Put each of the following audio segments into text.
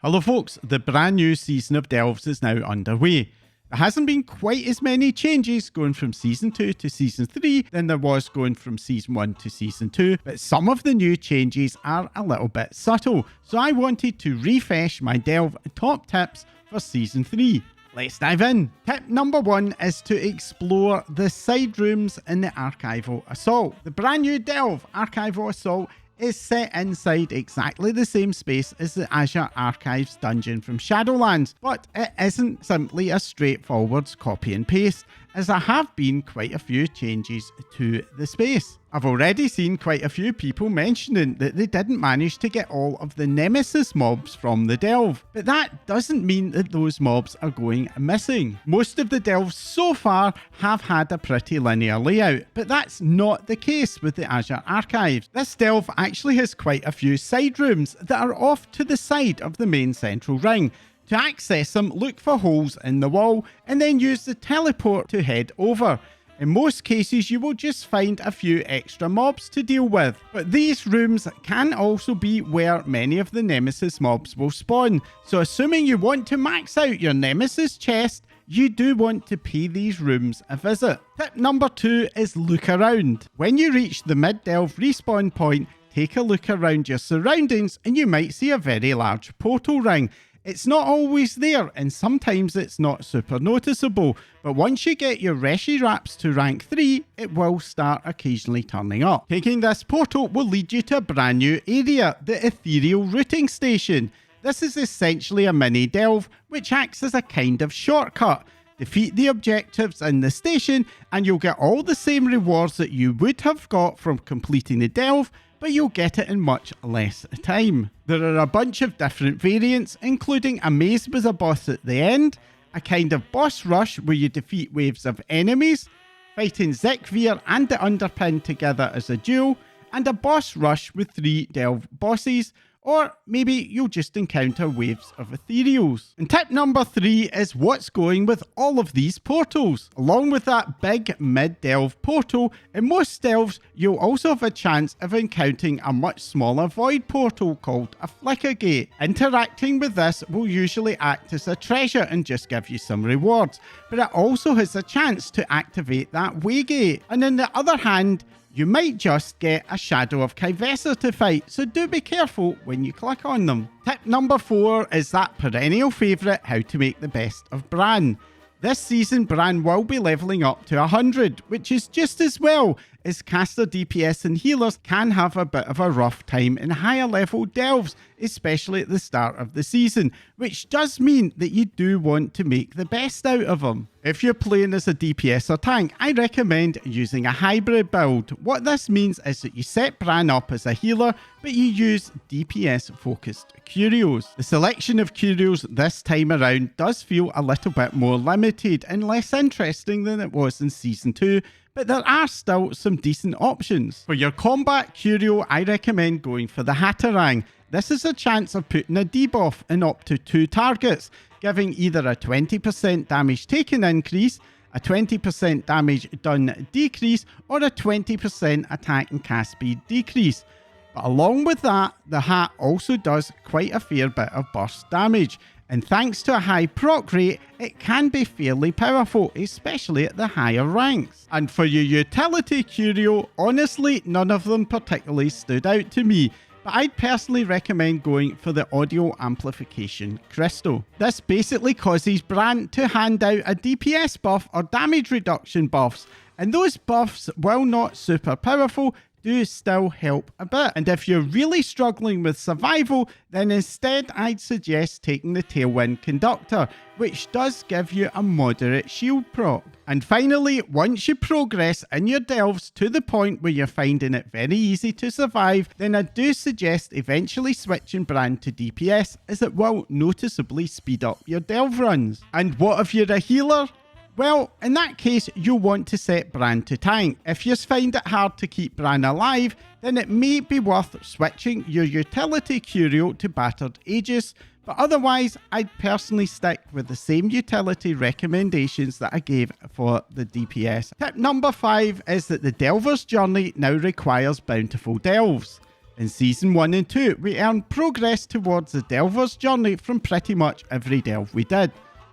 Hello folks, the brand new season of Delves is now underway. There hasn't been quite as many changes going from Season 2 to Season 3 than there was going from Season 1 to Season 2, but some of the new changes are a little bit subtle, so I wanted to refresh my Delve top tips for Season 3. Let's dive in. Tip number 1 is to explore the side rooms in the Archival Assault. The brand new Delve Archival Assault is set inside exactly the same space as the Azure Archives dungeon from Shadowlands, but it isn't simply a straightforward copy and paste, as there have been quite a few changes to the space. I've already seen quite a few people mentioning that they didn't manage to get all of the Nemesis mobs from the Delve, but that doesn't mean that those mobs are going missing. Most of the Delves so far have had a pretty linear layout, but that's not the case with the Azure Archives. This Delve actually has quite a few side rooms that are off to the side of the main central ring. To access them, look for holes in the wall and then use the teleport to head over. In most cases, you will just find a few extra mobs to deal with, but these rooms can also be where many of the Nemesis mobs will spawn, so assuming you want to max out your Nemesis chest, you do want to pay these rooms a visit. Tip number 2 is look around. When you reach the mid-delve respawn point, take a look around your surroundings and you might see a very large portal ring. It's not always there, and sometimes it's not super noticeable, but once you get your Reshi Wraps to rank 3, it will start occasionally turning up. Taking this portal will lead you to a brand new area, the Ethereal Routing Station. This is essentially a mini delve, which acts as a kind of shortcut. Defeat the objectives in the station, and you'll get all the same rewards that you would have got from completing the delve, but you'll get it in much less time. There are a bunch of different variants, including a maze with a boss at the end, a kind of boss rush where you defeat waves of enemies, fighting Zekvir and the Underpin together as a duo, and a boss rush with 3 delve bosses, or maybe you'll just encounter waves of ethereals. And tip number 3 is what's going with all of these portals. Along with that big mid-delve portal, in most delves you'll also have a chance of encountering a much smaller void portal called a Flicker Gate. Interacting with this will usually act as a treasure and just give you some rewards, but it also has a chance to activate that Waygate. And on the other hand, you might just get a Shadow of Ky'veza to fight, so do be careful when you click on them. Tip number 4 is that perennial favourite, how to make the best of Bran. This season, Bran will be levelling up to 100, which is just as well, as caster DPS and healers can have a bit of a rough time in higher level delves, especially at the start of the season, which does mean that you do want to make the best out of them. If you're playing as a DPS or tank, I recommend using a hybrid build. What this means is that you set Bran up as a healer, but you use DPS focused curios. The selection of curios this time around does feel a little bit more limited and less interesting than it was in Season 2, but there are still some decent options. For your combat curio, I recommend going for the Hatterang. This is a chance of putting a debuff in up to 2 targets, giving either a 20% damage taken increase, a 20% damage done decrease, or a 20% attack and cast speed decrease. But along with that, the hat also does quite a fair bit of burst damage, and thanks to a high proc rate, it can be fairly powerful, especially at the higher ranks. And for your utility curio, honestly, none of them particularly stood out to me, but I'd personally recommend going for the Audio Amplification Crystal. This basically causes Bran to hand out a DPS buff or damage reduction buffs, and those buffs, while not super powerful, do still help a bit. And if you're really struggling with survival, then instead I'd suggest taking the Tailwind Conductor, which does give you a moderate shield proc. And finally, once you progress in your delves to the point where you're finding it very easy to survive, then I do suggest eventually switching Bran to DPS, as it will noticeably speed up your delve runs. And what if you're a healer? Well, in that case, you'll want to set Bran to tank. If you find it hard to keep Bran alive, then it may be worth switching your utility curio to Battered Aegis, but otherwise, I'd personally stick with the same utility recommendations that I gave for the DPS. Tip number 5 is that the Delver's Journey now requires bountiful delves. In Season 1 and 2, we earned progress towards the Delver's journey from pretty much every delve we did.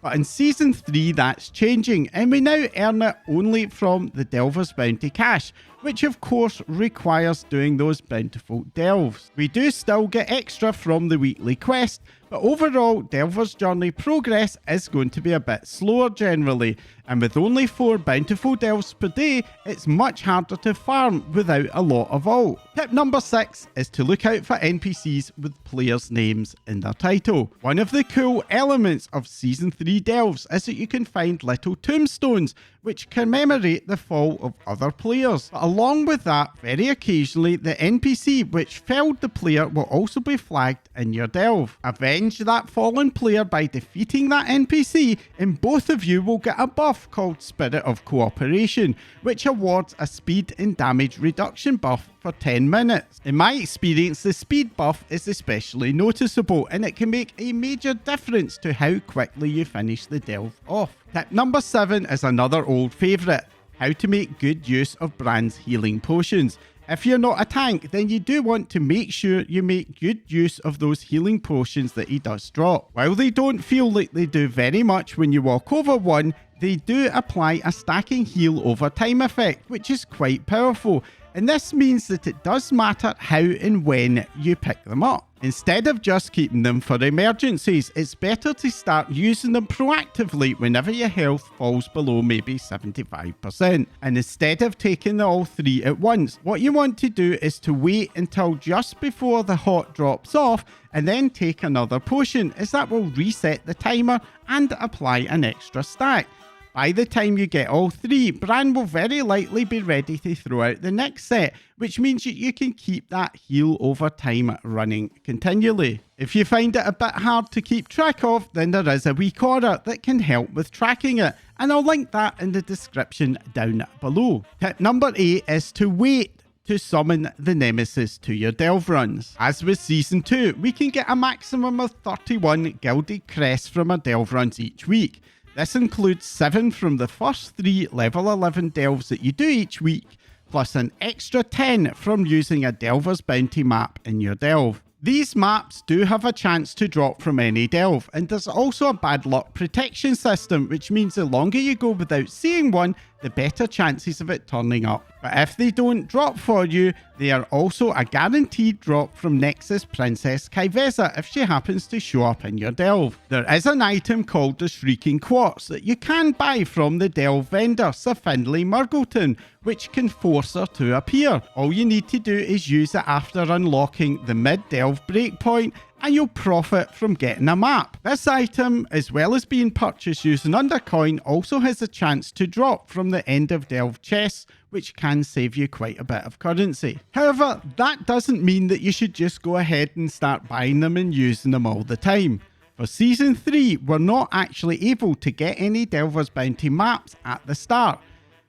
But in Season 3 that's changing, and we now earn it only from the Delver's Bounty cash, which of course requires doing those bountiful delves. We do still get extra from the weekly quest, but overall Delver's Journey progress is going to be a bit slower generally, and with only 4 bountiful delves per day, it's much harder to farm without a lot of ult. Tip number 6 is to look out for NPCs with players' names in their title. One of the cool elements of Season 3 delves is that you can find little tombstones which commemorate the fall of other players. But along with that, very occasionally the NPC which felled the player will also be flagged in your delve. Avenge that fallen player by defeating that NPC, and both of you will get a buff called Spirit of Cooperation, which awards a speed and damage reduction buff for 10 minutes. In my experience, the speed buff is especially noticeable, and it can make a major difference to how quickly you finish the delve off. Tip number 7 is another old favourite: how to make good use of Bran's healing potions. If you're not a tank, then you do want to make sure you make good use of those healing potions that he does drop. While they don't feel like they do very much when you walk over one, they do apply a stacking heal over time effect, which is quite powerful, and this means that it does matter how and when you pick them up. Instead of just keeping them for emergencies, it's better to start using them proactively whenever your health falls below maybe 75%. And instead of taking all 3 at once, what you want to do is to wait until just before the hot drops off and then take another potion, as that will reset the timer and apply an extra stack. By the time you get all 3, Bran will very likely be ready to throw out the next set, which means that you can keep that heal over time running continually. If you find it a bit hard to keep track of, then there is a wee corner that can help with tracking it, and I'll link that in the description down below. Tip number 8 is to wait to summon the nemesis to your delve runs. As with Season 2, we can get a maximum of 31 gilded crests from our delve runs each week. This includes 7 from the first 3 level 11 delves that you do each week, plus an extra 10 from using a Delver's Bounty map in your delve. These maps do have a chance to drop from any delve, and there's also a bad luck protection system, which means the longer you go without seeing one, the better chances of it turning up. But if they don't drop for you, they are also a guaranteed drop from Nexus Princess Ky'veza if she happens to show up in your delve. There is an item called the Shrieking Quartz that you can buy from the delve vendor, Sir Findlay Murgleton, which can force her to appear. All you need to do is use it after unlocking the mid-delve breakpoint, and you'll profit from getting a map. This item, as well as being purchased using Undercoin, also has a chance to drop from the end of delve chests, which can save you quite a bit of currency. However, that doesn't mean that you should just go ahead and start buying them and using them all the time. For Season 3, we're not actually able to get any Delver's Bounty maps at the start.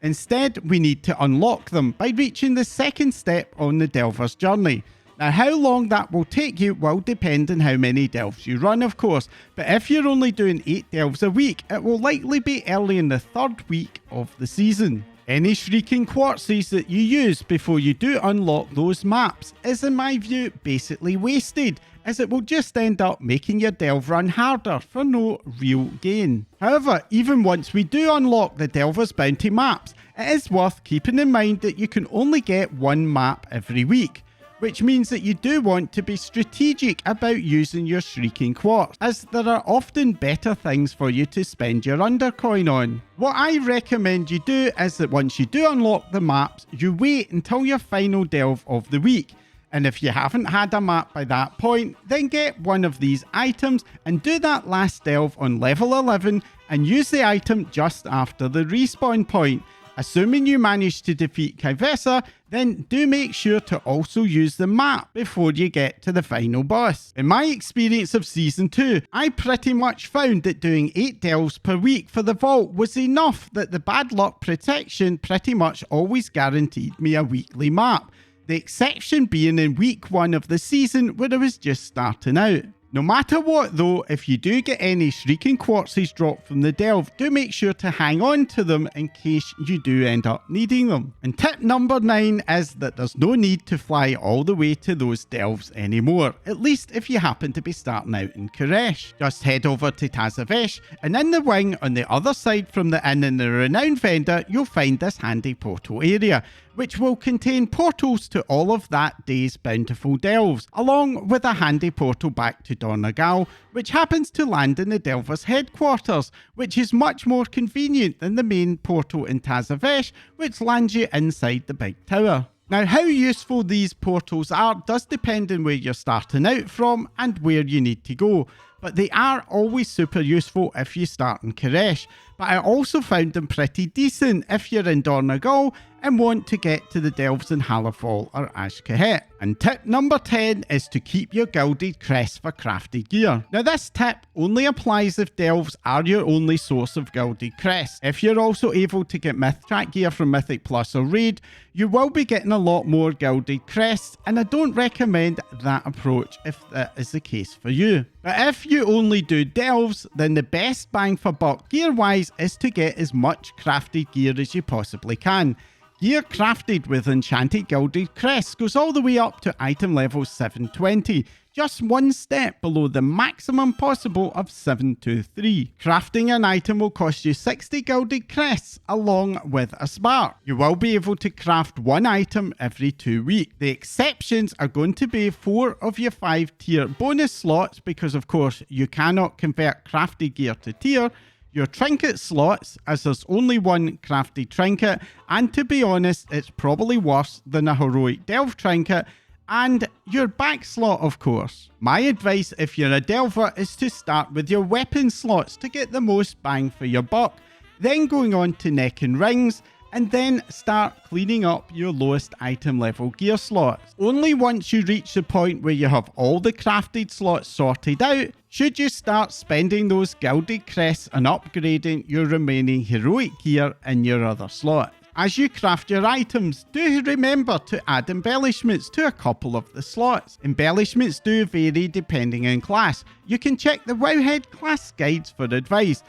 Instead, we need to unlock them by reaching the second step on the Delver's journey. Now, how long that will take you will depend on how many delves you run, of course, but if you're only doing 8 delves a week, it will likely be early in the 3rd week of the season. Any Shrieking Quartzes that you use before you do unlock those maps is, in my view, basically wasted, as it will just end up making your delve run harder for no real gain. However, even once we do unlock the Delver's Bounty maps, it is worth keeping in mind that you can only get 1 map every week, which means that you do want to be strategic about using your Shrieking Quartz, as there are often better things for you to spend your Undercoin on. What I recommend you do is that once you do unlock the maps, you wait until your final delve of the week, and if you haven't had a map by that point, then get one of these items and do that last delve on level 11 and use the item just after the respawn point. Assuming you manage to defeat Ky'veza, then do make sure to also use the map before you get to the final boss. In my experience of Season 2, I pretty much found that doing 8 delves per week for the vault was enough that the bad luck protection pretty much always guaranteed me a weekly map. The exception being in week 1 of the season where I was just starting out. No matter what though, if you do get any shrieking quartzes dropped from the delve, do make sure to hang on to them in case you do end up needing them. And tip number 9 is that there's no need to fly all the way to those delves anymore, at least if you happen to be starting out in Koresh. Just head over to Tazavesh, and in the wing on the other side from the inn and the renowned vendor, you'll find this handy portal area, which will contain portals to all of that day's bountiful delves, along with a handy portal back to Dornagal, which happens to land in the Delver's headquarters, which is much more convenient than the main portal in Tazavesh, which lands you inside the big tower. Now, how useful these portals are does depend on where you're starting out from and where you need to go, but they are always super useful if you start in Koresh. But I also found them pretty decent if you're in Dornagal and want to get to the delves in Hallerfall or Ashkahet. And tip number 10 is to keep your gilded crest for crafted gear. Now this tip only applies if delves are your only source of gilded crest. If you're also able to get myth track gear from Mythic Plus or Raid, you will be getting a lot more gilded crests, and I don't recommend that approach if that is the case for you. But if you only do delves, then the best bang for buck gear wise is to get as much crafted gear as you possibly can. Gear crafted with enchanted gilded crests goes all the way up to item level 720, just one step below the maximum possible of 723. Crafting an item will cost you 60 gilded crests along with a spark. You will be able to craft one item every 2 weeks. The exceptions are going to be 4 of your 5 tier bonus slots, because of course you cannot convert crafted gear to tier, your trinket slots, as there's only one crafted trinket, and to be honest, it's probably worse than a heroic delve trinket, and your back slot, of course. My advice if you're a delver is to start with your weapon slots to get the most bang for your buck, then going on to neck and rings, and then start cleaning up your lowest item level gear slots. Only once you reach the point where you have all the crafted slots sorted out, should you start spending those gilded crests and upgrading your remaining heroic gear in your other slots. As you craft your items, do remember to add embellishments to a couple of the slots. Embellishments do vary depending on class. You can check the Wowhead class guides for advice.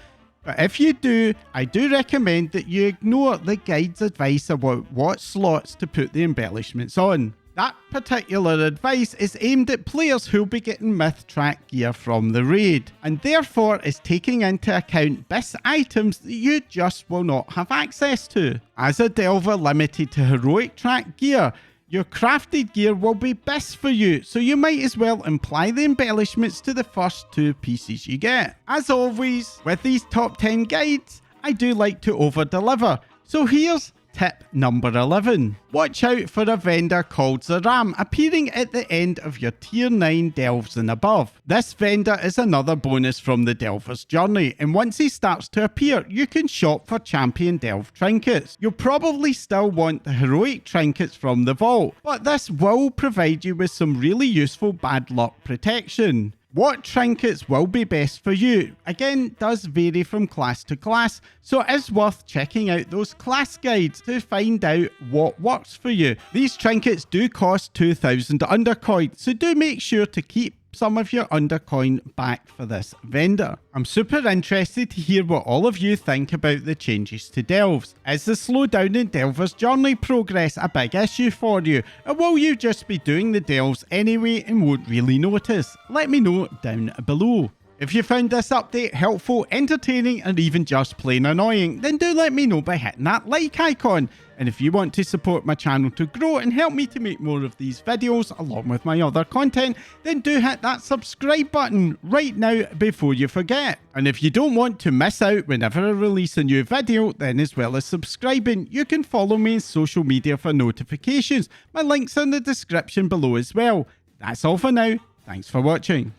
But if you do, I do recommend that you ignore the guide's advice about what slots to put the embellishments on. That particular advice is aimed at players who'll be getting myth track gear from the raid, and therefore is taking into account BIS items that you just will not have access to. As a delver limited to heroic track gear, your crafted gear will be BIS for you, so you might as well imply the embellishments to the first 2 pieces you get. As always, with these top 10 guides, I do like to over-deliver, so here's tip number 11. Watch out for a vendor called Zaram appearing at the end of your tier 9 delves and above. This vendor is another bonus from the Delver's journey, and once he starts to appear, you can shop for champion delve trinkets. You'll probably still want the heroic trinkets from the vault, but this will provide you with some really useful bad luck protection. What trinkets will be best for you, again, does vary from class to class, so it is worth checking out those class guides to find out what works for you. These trinkets do cost 2,000 undercoin, so do make sure to keep some of your undercoin back for this vendor. I'm super interested to hear what all of you think about the changes to delves. Is the slowdown in Delver's journey progress a big issue for you, or will you just be doing the delves anyway and won't really notice? Let me know down below. If you found this update helpful, entertaining, or even just plain annoying, then do let me know by hitting that like icon. And if you want to support my channel to grow and help me to make more of these videos along with my other content, then do hit that subscribe button right now before you forget. And if you don't want to miss out whenever I release a new video, then as well as subscribing, you can follow me on social media for notifications. My links are in the description below as well. That's all for now. Thanks for watching.